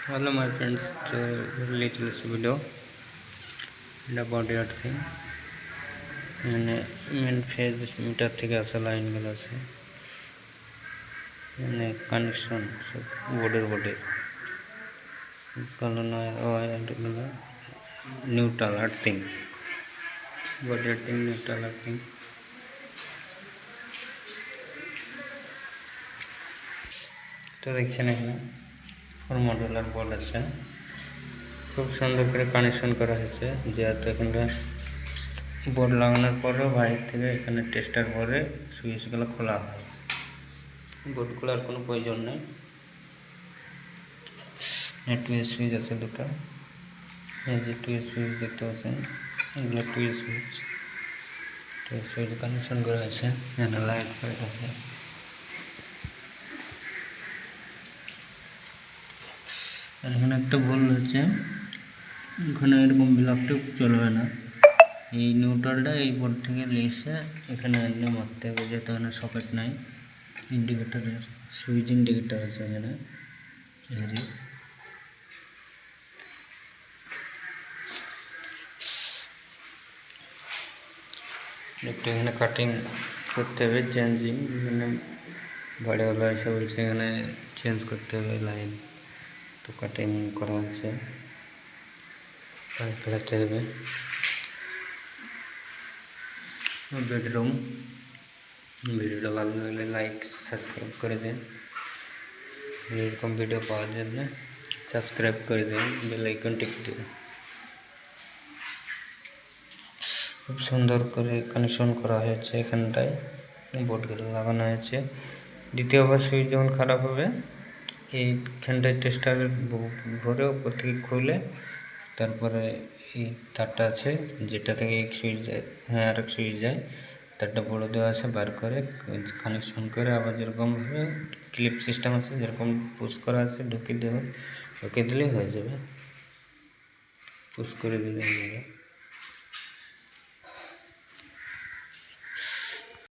Hello my friends, तो ले video body art थी मैंने मेन फेज मीटर থেকে আসা লাইনগুলো আছে মানে কানেকশন সব বোর্ডের কালো নয় ওয়ারগুলো neutral earthing body earthing neutral earthing তো দেখছেন এখানে 4 মডেলার বোর্ড আছে, খুব সুন্দর করে কানেকশন করা হয়েছে। যেহেতু এখানে বোর্ড লাগানোর পরেও বাইরে থেকে এখানে টেস্টার ভরে সুইচগুলো খোলা হয়, বোর্ড খোলার কোনো প্রয়োজন নেই। টুইস্ট সুইচ আছে দুটো, এই যে টুইস্ট সুইচ দেখতে পাচ্ছেন, এগুলো টুইস্ট সুইচ কানেকশন করা আছে। এখানে লাইট ফাইট আছে, আর এখানে একটা ভুল হচ্ছে, এখানে এরকম ব্লকটা চলবে না। এই নিউট্রালটা এই বোর্ড থেকে লেসে এখানে এনে মারতে হবে, যেহেতু এখানে সকেট নাই। ইন্ডিকেটার সুইচ ইন্ডিকেটার আছে এখানে, একটু এখানে কাটিং করতে হবে, চেঞ্জিং এখানে বাড়িওয়ালা এসে বলছে এখানে চেঞ্জ করতে হবে লাইন, তো কাটিং করা হচ্ছে, পাইপ লাগাতে হবে। বেডরুম ভিডিওটা ভালো লাগলে লাইক সাবস্ক্রাইব করে দিন, এরকম ভিডিও পাওয়ার জন্য সাবস্ক্রাইব করে দিন, বেল আইকন টিপে দিন। খুব সুন্দর করে কানেকশন করা হয়েছে, এখানটায় বোর্ডগুলো লাগানো হয়েছে। দ্বিতীয়বার সুইচ যখন খারাপ হবে এইখানটায় টেস্টার ভরে উপর থেকে খুলে তারপরে এই তারটা আছে যেটা থেকে এক সুইচ যায়, আর এক সুইচ যায়, তারটা বড় দেওয়া আছে, বার করে কানেকশন করে আবার যেরকমভাবে ক্লিপ সিস্টেম আছে যেরকম পুশ করা আছে ঢুকিয়ে দিলেই হয়ে যাবে, পুশ করে দিলে হয়ে যাবে।